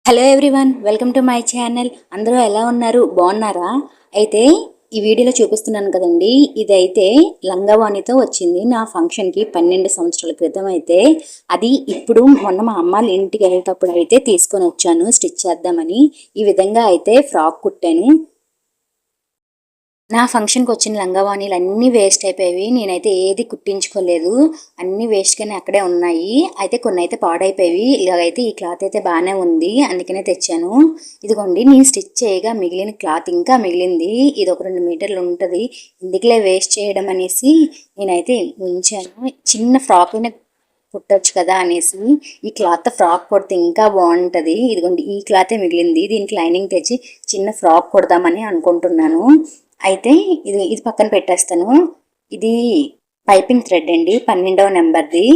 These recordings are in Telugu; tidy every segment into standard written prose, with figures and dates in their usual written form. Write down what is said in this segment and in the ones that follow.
Hello everyone, welcome to my channel. అందరూ ఎలా ఉన్నారు? బాగున్నారా? అయితే ఈ వీడియోలో చూపిస్తున్నాను కదండి, ఇదైతే లంగావాణితో వచ్చింది నా ఫంక్షన్కి 12 సంవత్సరాల క్రితం. అయితే అది ఇప్పుడు మొన్న మా అమ్మ ఇంటికి వెళ్ళేటప్పుడు అయితే తీసుకొని వచ్చాను స్టిచ్ చేద్దామని. ఈ విధంగా అయితే ఫ్రాక్ కుట్టాను. నా ఫంక్షన్కి వచ్చిన లంగావాణీలు అన్నీ వేస్ట్ అయిపోయేవి. నేనైతే ఏది కుట్టించుకోలేదు, అన్నీ వేస్ట్గానే అక్కడే ఉన్నాయి. అయితే కొన్ని అయితే పాడైపోయేవి. ఇలాగైతే ఈ క్లాత్ అయితే బాగానే ఉంది, అందుకనే తెచ్చాను. ఇదిగోండి, నేను స్టిచ్ చేయగా మిగిలిన క్లాత్ ఇంకా మిగిలింది. ఇది ఒక 2 మీటర్లు ఉంటుంది. ఇందుకులే వేస్ట్ చేయడం అనేసి నేనైతే ఉంచాను. చిన్న ఫ్రాక్ అయినా కుట్టచ్చు కదా అనేసి ఈ క్లాత్ ఫ్రాక్ కుడితే ఇంకా బాగుంటుంది. ఇదిగోండి, ఈ క్లాతే మిగిలింది. దీనికి లైనింగ్ తెచ్చి చిన్న ఫ్రాక్ కుడదామని అనుకుంటున్నాను. అయితే ఇది పక్కన పెట్టేస్తాను. ఇది పైపింగ్ థ్రెడ్ అండి, 12వ నెంబర్ది.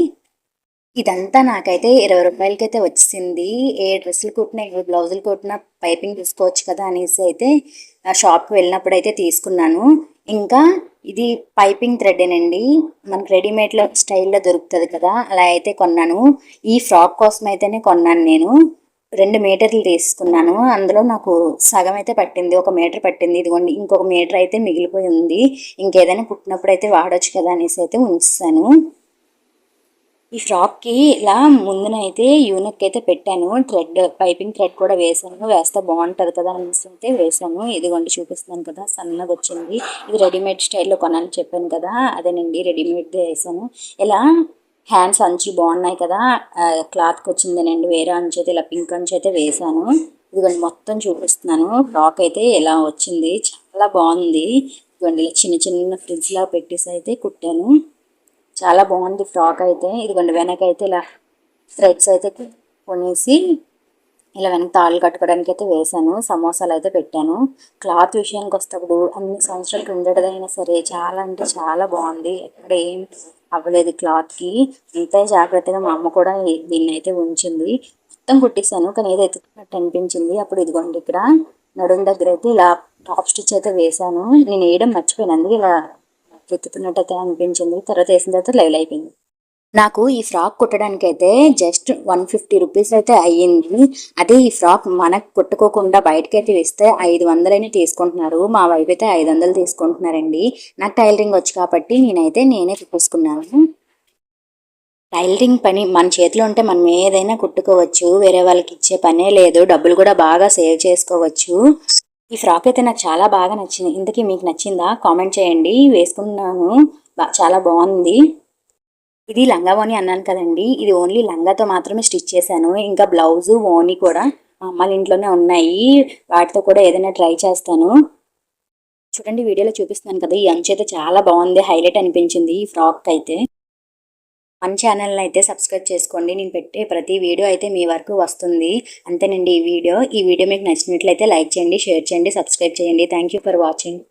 ఇదంతా నాకైతే 20 రూపాయలకైతే వచ్చింది. ఏ డ్రెస్సులు కుట్టినా ఏ బ్లౌజులు కుట్టినా పైపింగ్ తీసుకోవచ్చు కదా అనేసి అయితే షాప్కి వెళ్ళినప్పుడు అయితే తీసుకున్నాను. ఇంకా ఇది పైపింగ్ థ్రెడ్ేనండి, మనకు రెడీమేడ్లో స్టైల్లో దొరుకుతుంది కదా, అలా అయితే కొన్నాను. ఈ ఫ్రాక్ కోసం అయితేనే కొన్నాను. నేను 2 మీటర్లు తీసుకున్నాను. అందులో నాకు సగం అయితే పట్టింది, 1 మీటర్ పట్టింది. ఇదిగోండి, ఇంకొక మీటర్ అయితే మిగిలిపోయి ఉంది. ఇంకేదైనా కుట్టినప్పుడు అయితే వాడచ్చు కదా అనేసి అయితే ఉంచాను. ఈ ఫ్రాక్కి ఇలా ముందునైతే యూనెక్ అయితే పెట్టాను. పైపింగ్ థ్రెడ్ కూడా వేస్తే బాగుంటుంది కదా అనేసి అయితే వేసాను. ఇదిగోండి, చూపిస్తున్నాను కదా, సన్నగా వచ్చింది. ఇది రెడీమేడ్ స్టైల్లో కొనాలని చెప్పాను కదా, అదేనండి, రెడీమేడ్దే వేసాను. ఇలా హ్యాండ్స్ అంచులు బాగున్నాయి కదా, క్లాత్కి వచ్చిందేనండి. వేరే అంచు అయితే ఇలా పింక్ అంచు అయితే వేసాను. ఇదిగోండి, మొత్తం చూపిస్తున్నాను. ఫ్రాక్ అయితే ఇలా వచ్చింది, చాలా బాగుంది. ఇదిగోండి, చిన్న చిన్న ఫ్రిడ్జ్లా పెట్టేసి అయితే కుట్టాను. చాలా బాగుంది ఫ్రాక్ అయితే. ఇదిగోండి, వెనక అయితే ఇలా థ్రెడ్స్ అయితే కొనేసి ఇలా వెనక తాళ్ళు కట్టుకోవడానికి అయితే వేసాను. సమోసాలు అయితే పెట్టాను. క్లాత్ విషయానికి వస్తేప్పుడు అన్ని సంవత్సరాలు ఉండేదైనా సరే చాలా అంటే చాలా బాగుంది. ఎక్కడ ఏం అవ్వలేదు క్లాత్కి. అంతే జాగ్రత్తగా మా అమ్మ కూడా దీన్ని అయితే ఉంచింది. మొత్తం కుట్టేశాను, కానీ ఏదైతే అనిపించింది. అప్పుడు ఇదిగోండి, ఇక్కడ నడుం దగ్గర అయితే ఇలా టాప్ స్టిచ్ అయితే వేసాను. నేను వేయడం మర్చిపోయాను, అందుకే ఇలా వెతుకుతున్నట్టయితే అనిపించింది. తర్వాత వేసిన తర్వాత లైవ్ అయిపోయింది. నాకు ఈ ఫ్రాక్ కుట్టడానికి అయితే జస్ట్ 150 రూపీస్ అయితే అయ్యింది. అదే ఈ ఫ్రాక్ మనకు కుట్టుకోకుండా బయటకైతే వేస్తే 500 తీసుకుంటున్నారు. మా వైపు అయితే 500 తీసుకుంటున్నారండి. నాకు టైలరింగ్ వచ్చు కాబట్టి నేనే కుట్టుకున్నాను. టైలరింగ్ పని మన చేతిలో ఉంటే మనం ఏదైనా కుట్టుకోవచ్చు, వేరే వాళ్ళకి ఇచ్చే పనే లేదు. డబ్బులు కూడా బాగా సేవ్ చేసుకోవచ్చు. ఈ ఫ్రాక్ అయితే నాకు చాలా బాగా నచ్చింది. ఇంతకీ మీకు నచ్చిందా? కామెంట్ చేయండి. వేసుకున్నాను, చాలా బాగుంది. ఇది లంగావోని అన్నాను కదండి, ఇది ఓన్లీ లంగాతో మాత్రమే స్టిచ్ చేశాను. ఇంకా బ్లౌజు ఓని కూడా మా అమ్మాళ్ళ ఇంట్లోనే ఉన్నాయి. వాటితో కూడా ఏదైనా ట్రై చేస్తాను. చూడండి, వీడియోలో చూపిస్తున్నాను కదా, ఈ అంచు అయితే చాలా బాగుంది, హైలైట్ అనిపించింది ఈ ఫ్రాక్ అయితే. మన ఛానల్ని అయితే సబ్స్క్రైబ్ చేసుకోండి. నేను పెట్టే ప్రతి వీడియో అయితే మీ వరకు వస్తుంది. అంతేనండి ఈ వీడియో మీకు నచ్చినట్లయితే లైక్ చేయండి, షేర్ చేయండి, సబ్స్క్రైబ్ చేయండి. Thank you for watching.